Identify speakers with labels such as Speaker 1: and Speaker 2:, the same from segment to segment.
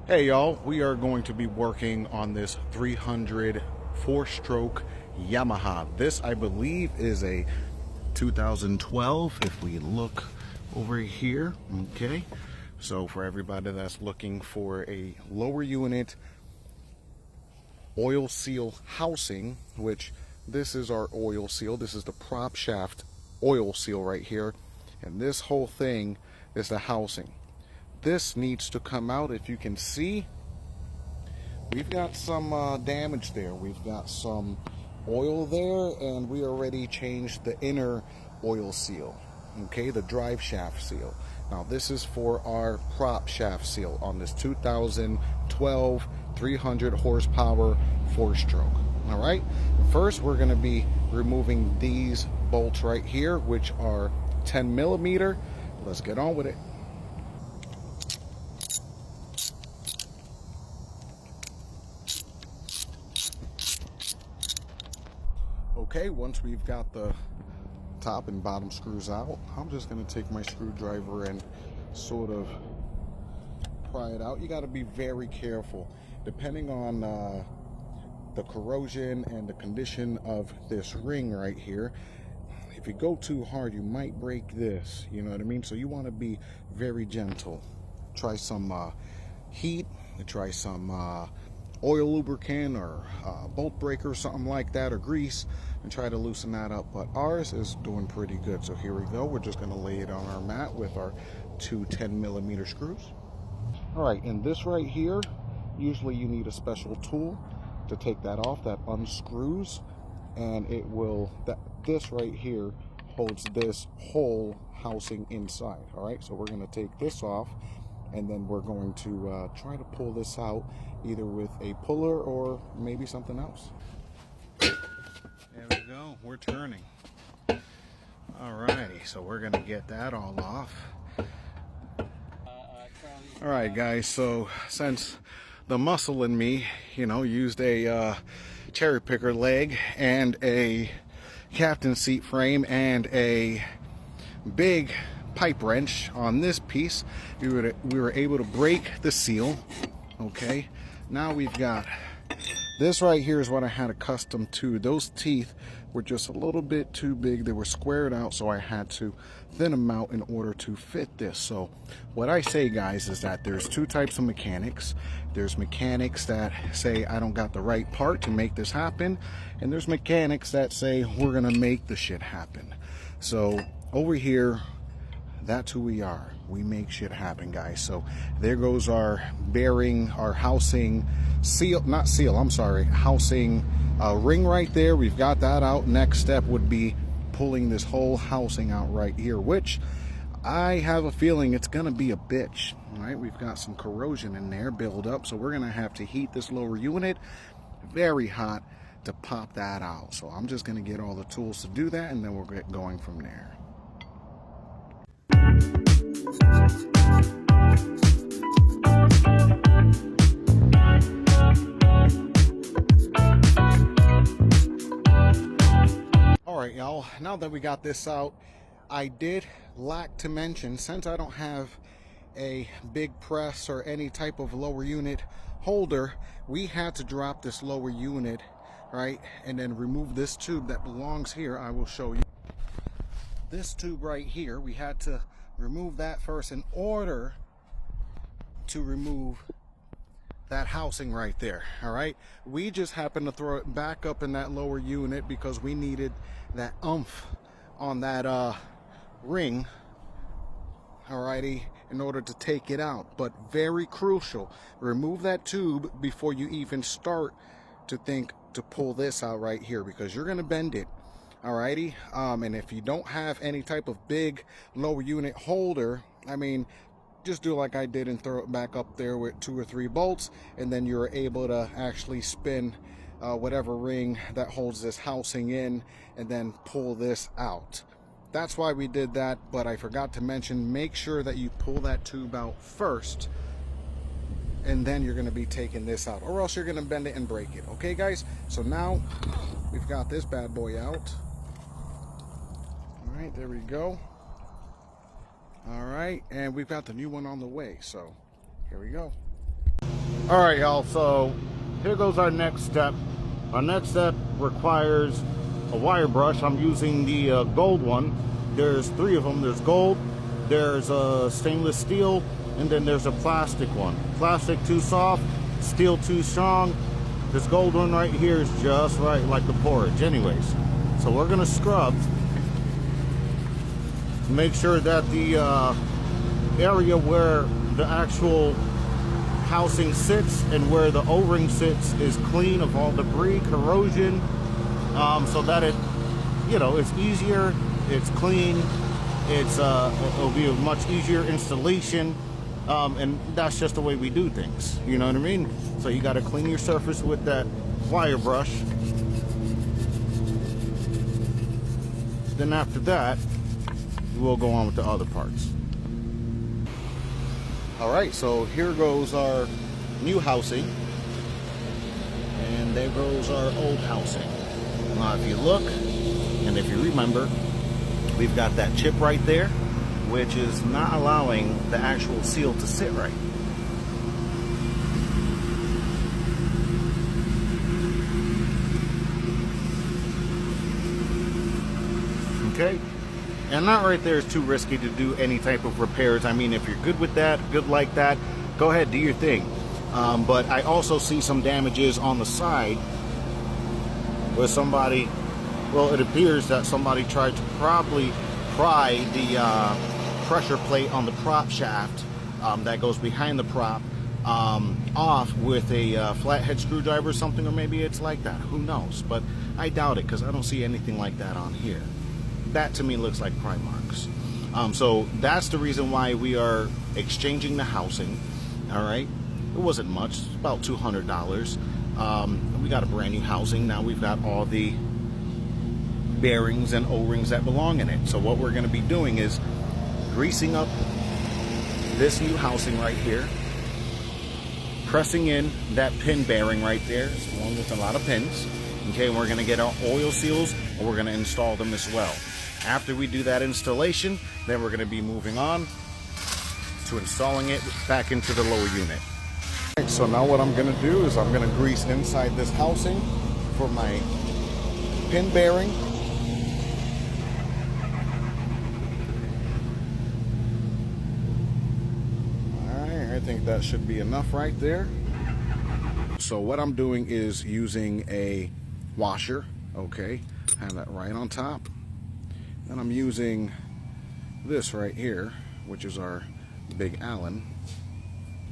Speaker 1: Hey y'all, we are going to be working on this 300 four-stroke Yamaha. This, I believe, is a 2012 if we look over here. Okay, so for everybody that's looking for a lower unit oil seal housing, which this is our oil seal, this is the prop shaft oil seal right here, and this whole thing is the housing. This needs to come out. If you can see, we've got some damage there. We've got some oil there, and we already changed the inner oil seal, okay, the drive shaft seal. Now this is for our prop shaft seal on this 2012 300 horsepower four-stroke. All right, first we're going to be removing these bolts right here, which are 10 millimeter. Let's get on with it. Okay, once we've got the top and bottom screws out, I'm just going to take my screwdriver and sort of pry it out. You got to be very careful depending on the corrosion and the condition of this ring right here. If you go too hard, you might break this, you know what I mean? So you want to be very gentle. Try some heat, try some oil lubricant or bolt breaker or something like that, or grease, and try to loosen that up. But ours is doing pretty good. So here we go. We're just going to lay it on our mat with our two 10 millimeter screws. All right, and this right here, usually you need a special tool to take that off. That unscrews, and it will, this right here holds this whole housing inside. All right, so we're going to take this off, and then we're going to try to pull this out either with a puller or maybe something else. There we go, we're turning. Alrighty, so we're gonna get that all off. Alright guys, so since the muscle in me, you know, used a cherry picker leg and a captain seat frame and a big pipe wrench on this piece, we were able to break the seal. Okay, now we've got this right here is what I had accustomed to. Those teeth were just a little bit too big. They were squared out, so I had to thin them out in order to fit this. So what I say, guys, is that there's two types of mechanics. There's mechanics that say I don't got the right part to make this happen, and there's mechanics that say we're gonna make the shit happen. So over here, that's who we are. We make shit happen, guys. So there goes our bearing, our housing seal, not seal, I'm sorry, housing ring right there. We've got that out. Next step would be pulling this whole housing out right here, which I have a feeling it's gonna be a bitch. All right, we've got some corrosion in there build up, so we're gonna have to heat this lower unit very hot to pop that out. So I'm just gonna get all the tools to do that, and then we'll get going from there. Alright y'all, now that we got this out, I did lack to mention, since I don't have a big press or any type of lower unit holder, we had to drop this lower unit, right, and then remove this tube that belongs here. I will show you. This tube right here, we had to remove that first in order to remove that housing right there. All right, we just happened to throw it back up in that lower unit because we needed that oomph on that ring, alrighty, in order to take it out. But very crucial, remove that tube before you even start to think to pull this out right here, because you're gonna bend it. Alrighty, and if you don't have any type of big lower unit holder, I mean, just do like I did and throw it back up there with 2 or 3 bolts, and then you're able to actually spin whatever ring that holds this housing in and then pull this out. That's why we did that, but I forgot to mention, make sure that you pull that tube out first, and then you're going to be taking this out, or else you're going to bend it and break it. Okay guys, so now we've got this bad boy out. All right, there we go. All right, and we've got the new one on the way, so here we go.
Speaker 2: All right, y'all, so here goes our next step. Our next step requires a wire brush. I'm using the gold one. There's 3 of them. There's gold, there's a stainless steel, and then there's a plastic one. Plastic too soft, steel too strong. This gold one right here is just right, like the porridge. Anyways, so we're gonna scrub. Make sure that the area where the actual housing sits and where the O-ring sits is clean of all debris, corrosion, so that it's easier, it's clean, it'll be a much easier installation, and that's just the way we do things, you know what I mean? So you got to clean your surface with that wire brush. Then after that, we'll go on with the other parts.
Speaker 1: All right, so here goes our new housing, and there goes our old housing. Now, if you look, and if you remember, we've got that chip right there, which is not allowing the actual seal to sit right. Okay? And that right there is too risky to do any type of repairs. I mean, if you're good with that, good like that, go ahead, do your thing. But I also see some damages on the side where somebody, well, it appears that somebody tried to probably pry the pressure plate on the prop shaft that goes behind the prop off with a flathead screwdriver or something, or maybe it's like that. Who knows? But I doubt it, because I don't see anything like that on here. That to me looks like pry marks. So that's the reason why we are exchanging the housing. All right, it wasn't much, about $200. We got a brand new housing. Now we've got all the bearings and O-rings that belong in it. So what we're going to be doing is greasing up this new housing right here, pressing in that pin bearing right there. It's one with a lot of pins. Okay, and we're going to get our oil seals, and we're going to install them as well. After we do that installation, then we're going to be moving on to installing it back into the lower unit.
Speaker 2: Right, so now what I'm going to do is I'm going to grease inside this housing for my pin bearing. Alright, I think that should be enough right there. So what I'm doing is using a washer, okay, have that right on top. Then I'm using this right here, which is our big Allen,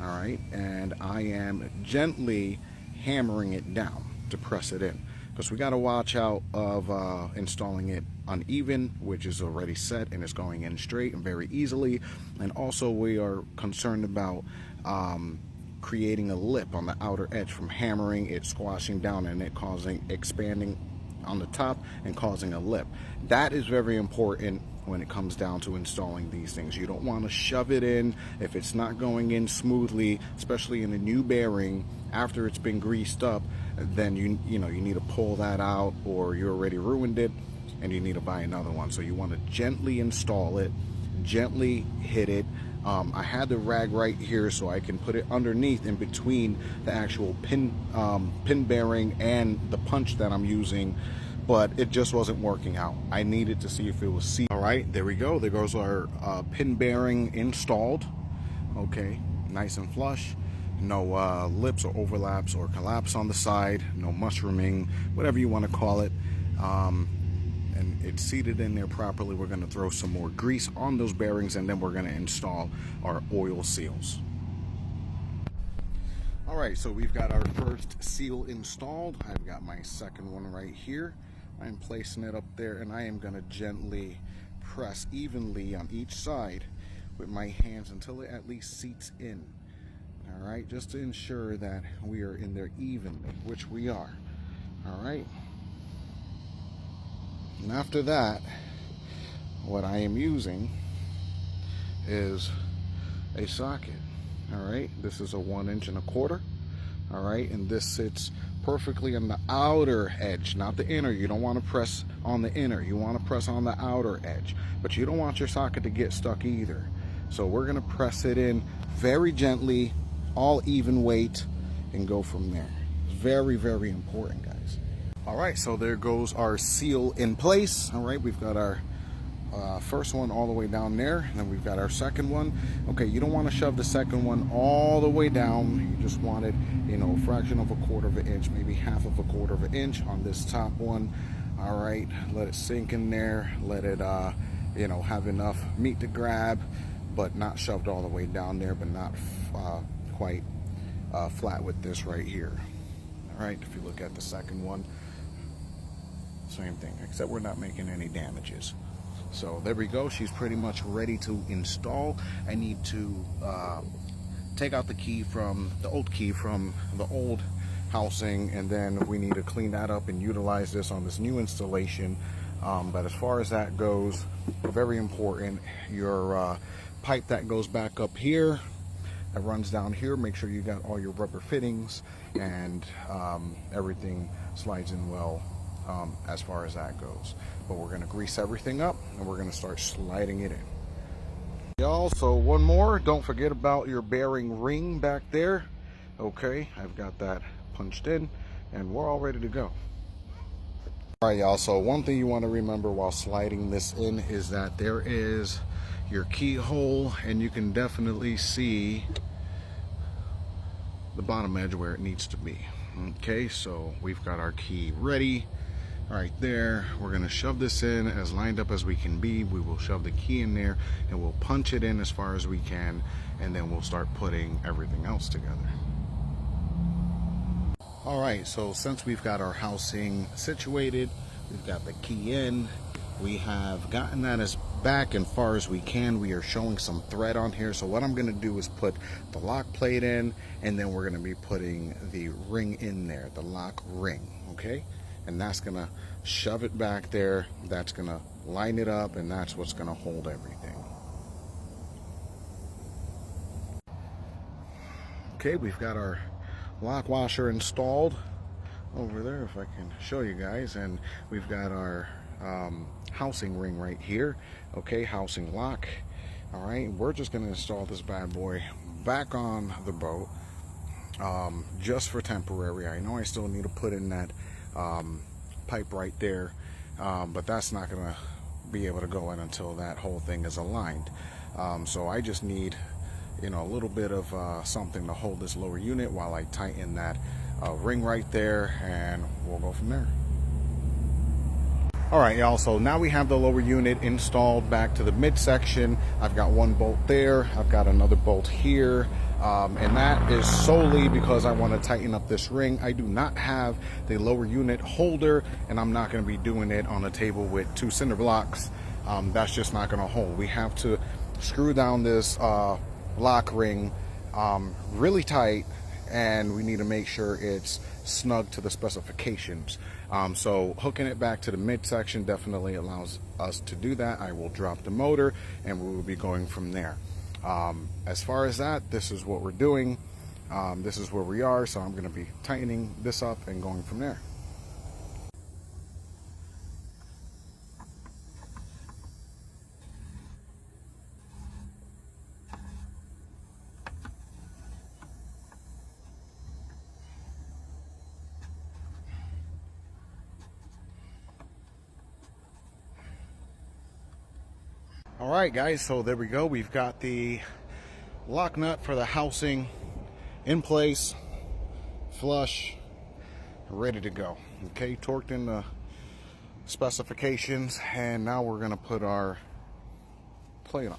Speaker 2: all right, and I am gently hammering it down to press it in, because we got to watch out of installing it uneven, which is already set and it's going in straight and very easily. And also we are concerned about creating a lip on the outer edge from hammering it, squashing down, and it causing expanding on the top and causing a lip. That is very important when it comes down to installing these things. You don't want to shove it in if it's not going in smoothly, especially in a new bearing after it's been greased up. Then you need to pull that out, or you already ruined it and you need to buy another one. So you want to gently install it, gently hit it. I had the rag right here so I can put it underneath in between the actual pin bearing and the punch that I'm using, but it just wasn't working out. I needed to see if it was sealed. All right, there we go. There goes our pin bearing installed. Okay, nice and flush. No lips or overlaps or collapse on the side. No mushrooming, whatever you want to call it. And it's seated in there properly. We're going to throw some more grease on those bearings, and then we're going to install our oil seals. All right, so we've got our first seal installed. I've got my second one right here. I'm placing it up there, and I am going to gently press evenly on each side with my hands until it at least seats in. All right, just to ensure that we are in there evenly, which we are. All right. And after that, what I am using is a socket. All right, this is a 1 1/4 inch. All right, and this sits perfectly on the outer edge, not the inner. You don't want to press on the inner. You want to press on the outer edge, but you don't want your socket to get stuck either. So we're going to press it in very gently, all even weight, and go from there. Very, very important, guys. All right, so there goes our seal in place. All right, we've got our first one all the way down there, and then we've got our second one. Okay, you don't want to shove the second one all the way down. You just want it, you know, a fraction of a quarter of an inch, maybe half of a quarter of an inch on this top one. All right, let it sink in there. Let it, you know, have enough meat to grab, but not shoved all the way down there, but not quite flat with this right here. All right, if you look at the second one, same thing, except we're not making any damages. So there we go. She's pretty much ready to install. I need to take out the key from the old housing, and then we need to clean that up and utilize this on this new installation. But as far as that goes, very important, your pipe that goes back up here, that runs down here, make sure you got all your rubber fittings and everything slides in well as far as that goes. But we're going to grease everything up and we're going to start sliding it in. Y'all, so one more, don't forget about your bearing ring back there. Okay, I've got that punched in and we're all ready to go. All right, y'all, so one thing you want to remember while sliding this in is that there is your keyhole, and you can definitely see the bottom edge where it needs to be. Okay, so we've got our key ready right there. We're going to shove this in as lined up as we can be. We will shove the key in there and we'll punch it in as far as we can, and then we'll start putting everything else together. All right, so since we've got our housing situated, we've got the key in, we have gotten that as back as far as we can. We are showing some thread on here, so what I'm going to do is put the lock plate in, and then we're going to be putting the ring in there, the lock ring, okay? And that's going to shove it back there, that's going to line it up, and that's what's going to hold everything. Okay, we've got our lock washer installed over there, if I can show you guys, and we've got our housing ring right here. Okay, housing lock. All right, we're just going to install this bad boy back on the boat, just for temporary. I know I still need to put in that pipe right there, but that's not going to be able to go in until that whole thing is aligned. So I just need, you know, a little bit of something to hold this lower unit while I tighten that ring right there, and we'll go from there. All right, y'all, so now we have the lower unit installed back to the midsection. I've got one bolt there, I've got another bolt here, and that is solely because I want to tighten up this ring. I do not have the lower unit holder, and I'm not going to be doing it on a table with two cinder blocks. That's just not going to hold. We have to screw down this lock ring really tight, and we need to make sure it's snug to the specifications. So hooking it back to the midsection definitely allows us to do that. I will drop the motor and we will be going from there. As far as that, this is what we're doing. This is where we are, so I'm going to be tightening this up and going from there. All right, guys, so there we go. We've got the lock nut for the housing in place, flush, ready to go. Okay, torqued in the specifications, and now we're going to put our plate on.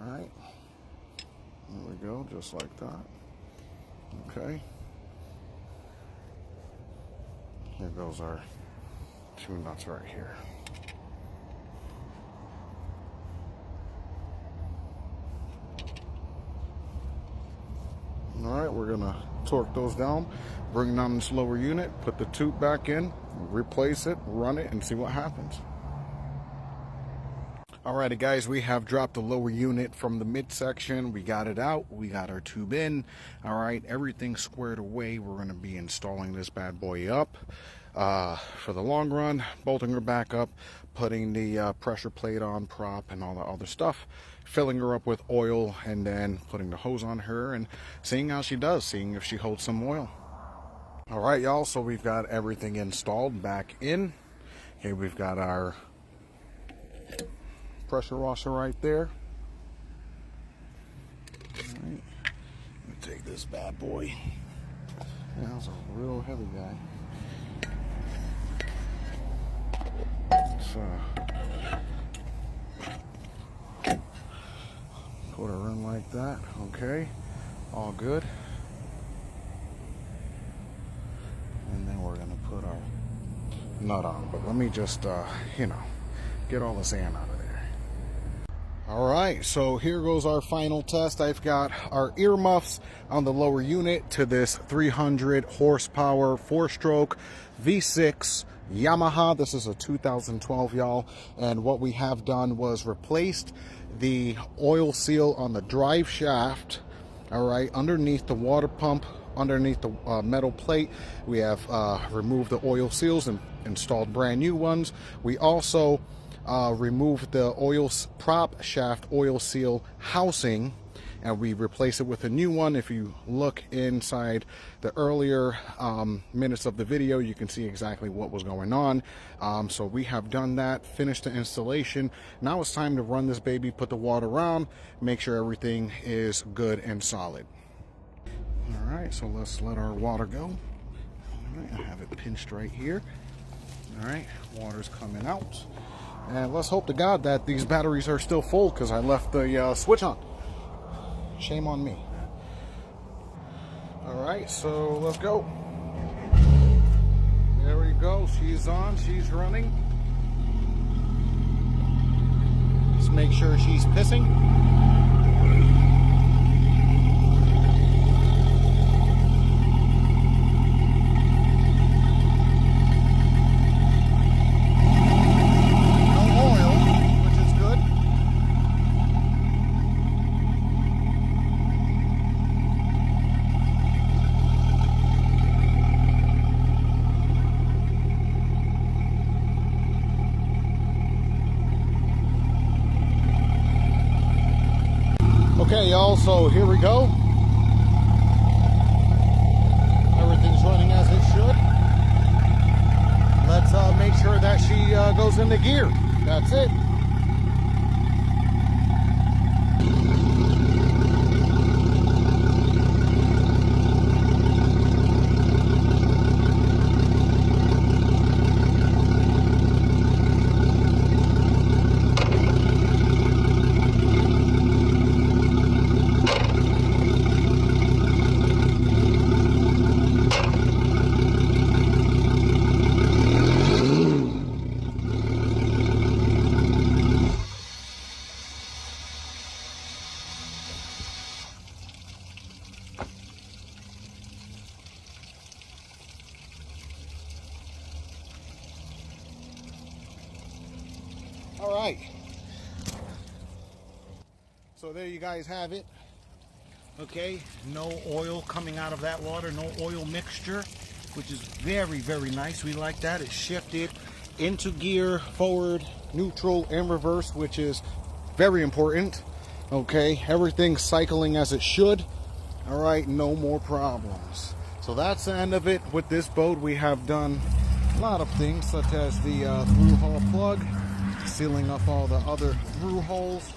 Speaker 2: All right, there we go, just like that. Okay, here goes our two nuts right here. All right, we're gonna torque those down, bring down this lower unit, put the tube back in, replace it, run it, and see what happens. Alrighty, guys, we have dropped the lower unit from the midsection. We got it out, we got our tube in. All right, everything squared away. We're gonna be installing this bad boy up for the long run, bolting her back up, putting the pressure plate on, prop, and all the other stuff, filling her up with oil and then putting the hose on her and seeing how she does, seeing if she holds some oil. All right, y'all, so we've got everything installed back in. Okay, we've got our pressure washer right there. All right, let me take this bad boy. Yeah, that was a real heavy guy. Put her in like that. Okay, all good. And then we're gonna put our nut on. But let me just, get all the sand out of there. All right, so here goes our final test. I've got our earmuffs on the lower unit to this 300 horsepower 4-stroke V6 Yamaha. This is a 2012, y'all. And what we have done was replaced the oil seal on the drive shaft, all right, underneath the water pump, underneath the metal plate. We have removed the oil seals and installed brand new ones. We also removed the prop shaft oil seal housing, and we replace it with a new one. If you look inside the earlier minutes of the video, you can see exactly what was going on. So we have done that, finished the installation. Now it's time to run this baby, put the water around, make sure everything is good and solid. All right, so let's let our water go. All right, I have it pinched right here. All right, water's coming out. And let's hope to God that these batteries are still full, because I left the switch on. Shame on me. All right, so let's go. There we go. She's on. She's running. Let's make sure she's pissing. Okay, y'all, so here we go. Everything's running as it should. Let's make sure that she goes into gear. That's it. All right, so there you guys have it. Okay, no oil coming out of that water, no oil mixture, which is very, very nice. We like that. It shifted into gear, forward, neutral, and reverse, which is very important. Okay, everything's cycling as it should. All right, no more problems. So that's the end of it with this boat. We have done a lot of things, such as the through hull plug, sealing up all the other through holes.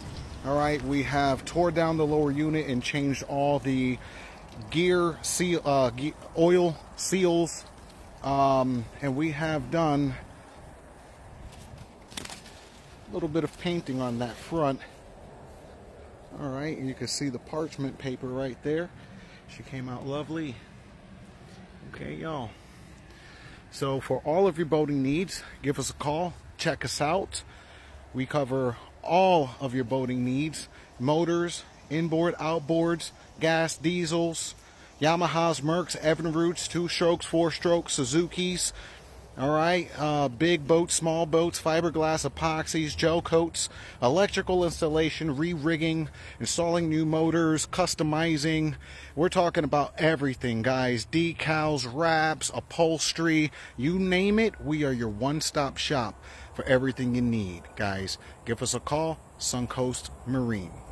Speaker 2: All right, we have tore down the lower unit and changed all the gear seal, oil seals, and we have done a little bit of painting on that front. All right, and you can see the parchment paper right there. She came out lovely. Okay, y'all. So for all of your boating needs, give us a call, check us out. We cover all of your boating needs: motors, inboard, outboards, gas, diesels, Yamahas, Mercs, Evinrudes, 2-strokes, 4-strokes, Suzukis. All right, big boats, small boats, fiberglass, epoxies, gel coats, electrical installation, re-rigging, installing new motors, customizing. We're talking about everything, guys. Decals, wraps, upholstery, you name it. We are your one-stop shop for everything you need, guys. Give us a call,
Speaker 1: Suncoast Marine.